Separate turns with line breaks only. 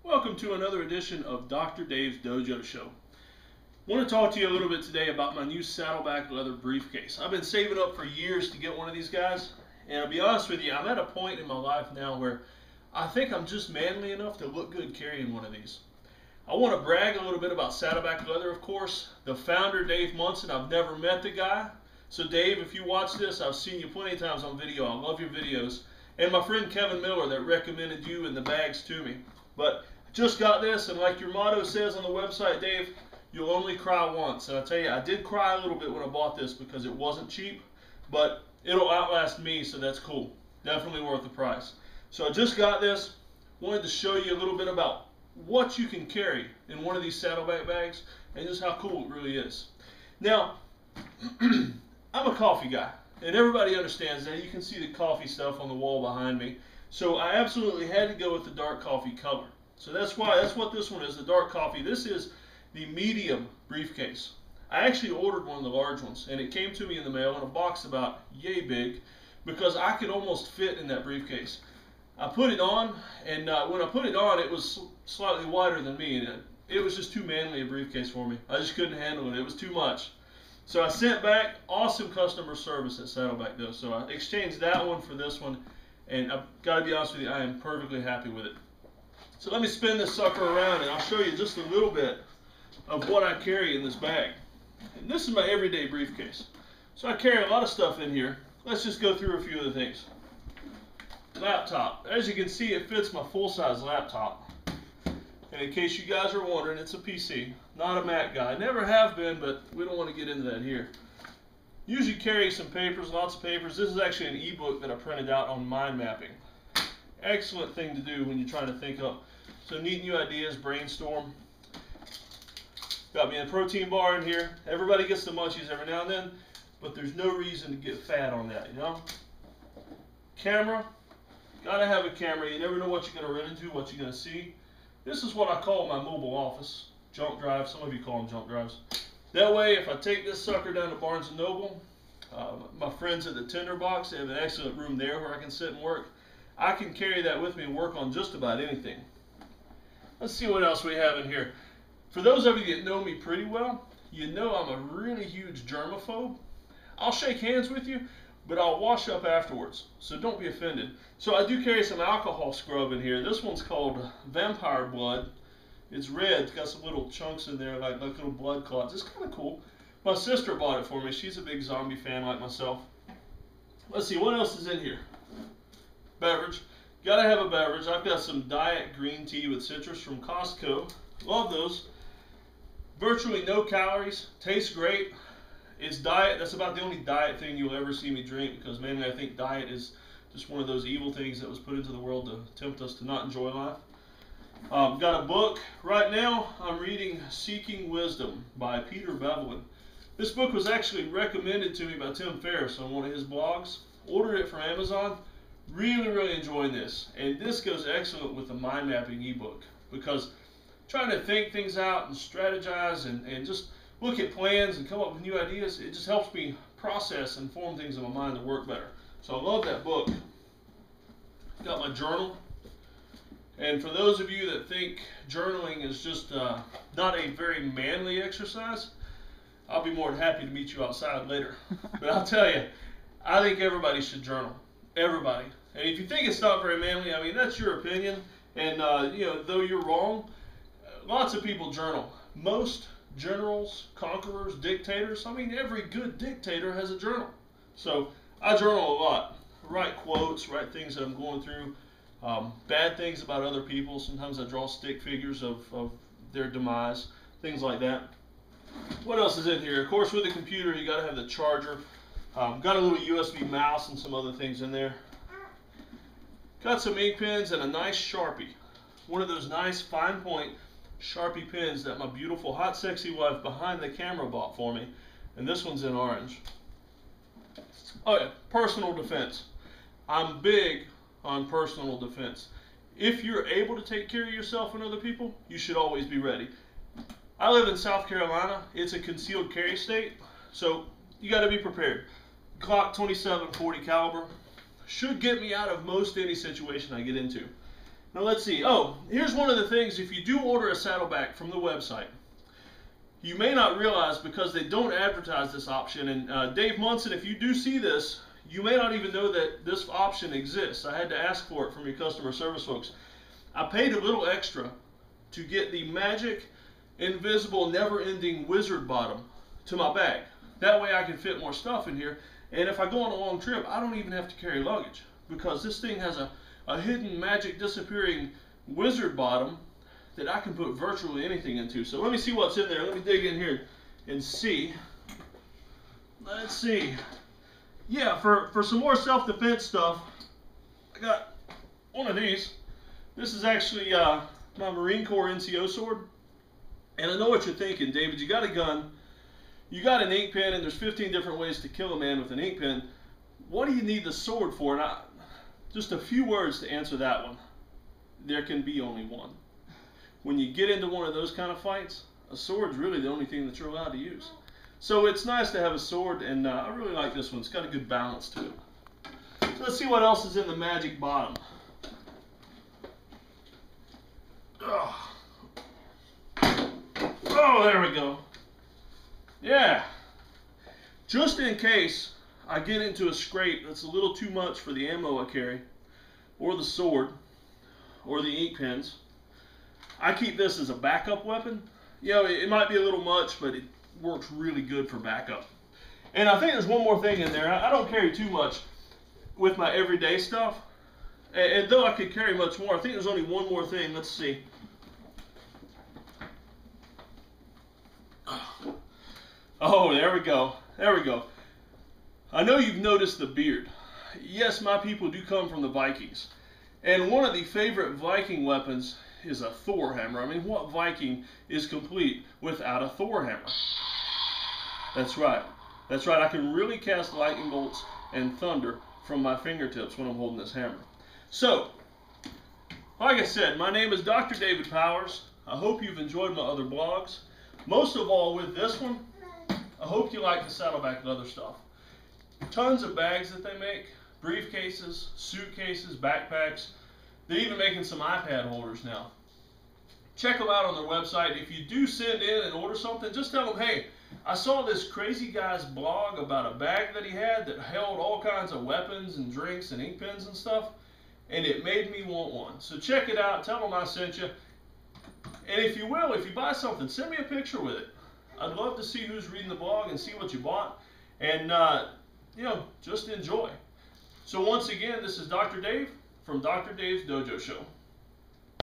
Welcome to another edition of Dr. Dave's Dojo Show. I want to talk to you a little bit today about my new Saddleback Leather briefcase. I've been saving up for years to get one of these guys, and I'll be honest with you, I'm at a point in my life now where I think I'm just manly enough to look good carrying one of these. I want to brag a little bit about Saddleback Leather, of course. The founder, Dave Munson, I've never met the guy. So Dave, if you watch this, I've seen you plenty of times on video. I love your videos. And my friend Kevin Miller that recommended you and the bags to me. But I just got this, and like your motto says on the website, Dave, you'll only cry once. And I tell you, I did cry a little bit when I bought this because it wasn't cheap, but it'll outlast me, so that's cool. Definitely worth the price. So I just got this. Wanted to show you a little bit about what you can carry in one of these saddleback bags and just how cool it really is. Now, I'm a coffee guy, and everybody understands that. You can see the coffee stuff on the wall behind me. So I absolutely had to go with the dark coffee color. So that's what this one is, the dark coffee. This is the medium briefcase. I actually ordered one of the large ones, and it came to me in the mail in a box about yay big because I could almost fit in that briefcase. I put it on, and when I put it on, it was slightly wider than me, and it was just too manly a briefcase for me. I just couldn't handle it. It was too much. So I sent back. Awesome customer service at Saddleback though. So I exchanged that one for this one, and I've got to be honest with you, I am perfectly happy with it. So let me spin this sucker around, and I'll show you just a little bit of what I carry in this bag. And this is my everyday briefcase. So I carry a lot of stuff in here. Let's just go through a few of the things. Laptop. As you can see, it fits my full-size laptop. And in case you guys are wondering, it's a PC, not a Mac guy. Never have been, but we don't want to get into that here. Usually carry some papers, lots of papers. This is actually an ebook that I printed out on mind mapping. Excellent thing to do when you're trying to think up some neat new ideas, brainstorm. Got me a protein bar in here. Everybody gets the munchies every now and then, but there's no reason to get fat on that, you know? Camera. Gotta have a camera. You never know what you're going to run into, what you're going to see. This is what I call my mobile office. Junk drive. Some of you call them junk drives. That way, if I take this sucker down to Barnes & Noble, my friends at the Tinderbox, they have an excellent room there where I can sit and work. I can carry that with me and work on just about anything. Let's see what else we have in here. For those of you that know me pretty well, you know I'm a really huge germaphobe. I'll shake hands with you, but I'll wash up afterwards, so don't be offended. So I do carry some alcohol scrub in here. This one's called Vampire Blood. It's red. It's got some little chunks in there, like little blood clots. It's kind of cool. My sister bought it for me. She's a big zombie fan like myself. Let's see, what else is in here? Beverage. Gotta have a beverage. I've got some diet green tea with citrus from Costco. Love those. Virtually no calories. Tastes great. It's diet. That's about the only diet thing you'll ever see me drink, because mainly I think diet is just one of those evil things that was put into the world to tempt us to not enjoy life. Got a book. Right now I'm reading Seeking Wisdom by Peter Bevelin. This book was actually recommended to me by Tim Ferriss on one of his blogs. Ordered it from Amazon. Really enjoying this. And this goes excellent with the mind mapping ebook, because trying to think things out and strategize and just look at plans and come up with new ideas, it just helps me process and form things in my mind to work better. So I love that book. Got my journal. And for those of you that think journaling is just not a very manly exercise, I'll be more than happy to meet you outside later. But I'll tell you, I think everybody should journal. Everybody. And if you think it's not very manly, I mean, that's your opinion. And, you know, though you're wrong, lots of people journal. Most generals, conquerors, dictators, I mean, every good dictator has a journal. So I journal a lot. Write quotes, write things that I'm going through, bad things about other people. Sometimes I draw stick figures of their demise, things like that. What else is in here? Of course, with the computer, you got to have the charger. Got a little USB mouse and some other things in there. Got some ink pens and a nice Sharpie. One of those nice fine point Sharpie pens that my beautiful hot sexy wife behind the camera bought for me. And this one's in orange. Oh yeah, personal defense. I'm big on personal defense. If you're able to take care of yourself and other people, you should always be ready. I live in South Carolina. It's a concealed carry state, so you got to be prepared. Glock 27 40 caliber should get me out of most any situation I get into. Now let's see. Oh, here's one of the things. If you do order a saddleback from the website, you may not realize because they don't advertise this option. And Dave Munson, if you do see this, you may not even know that this option exists. I had to ask for it from your customer service folks. I paid a little extra to get the magic, invisible, never-ending wizard bottom to my bag. That way I can fit more stuff in here. And if I go on a long trip, I don't even have to carry luggage because this thing has a hidden magic disappearing wizard bottom that I can put virtually anything into. So let me see what's in there. Let me dig in here and see. Let's see. Yeah, for some more self-defense stuff, I got one of these. This is actually my Marine Corps NCO sword. And I know what you're thinking, David. You got a gun, you got an ink pen, and there's 15 different ways to kill a man with an ink pen. What do you need the sword for? And just a few words to answer that one. There can be only one. When you get into one of those kind of fights, a sword's really the only thing that you're allowed to use. So it's nice to have a sword, and I really like this one. It's got a good balance to it. So let's see what else is in the magic bottom. Oh, there we go. Yeah. Just in case I get into a scrape that's a little too much for the ammo I carry, or the sword, or the ink pens, I keep this as a backup weapon. You know, it might be a little much, but it works really good for backup. And I think there's one more thing in there. I don't carry too much with my everyday stuff. And though I could carry much more, I think there's only one more thing. Let's see. Oh, there we go. There we go. I know you've noticed the beard. Yes, my people do come from the Vikings. And one of the favorite Viking weapons is a Thor hammer. I mean, what Viking is complete without a Thor hammer? That's right. That's right. I can really cast lightning bolts and thunder from my fingertips when I'm holding this hammer. So, like I said, my name is Dr. David Powers. I hope you've enjoyed my other blogs. Most of all with this one, I hope you like the Saddleback Leather stuff. Tons of bags that they make, briefcases, suitcases, backpacks. They're even making some iPad holders now. Check them out on their website. If you do send in and order something, just tell them, hey, I saw this crazy guy's blog about a bag that he had that held all kinds of weapons and drinks and ink pens and stuff, and it made me want one. So check it out. Tell them I sent you. And if you will, if you buy something, send me a picture with it. I'd love to see who's reading the blog and see what you bought. And, you know, just enjoy. So once again, this is Dr. Dave from Dr. Dave's Dojo Show.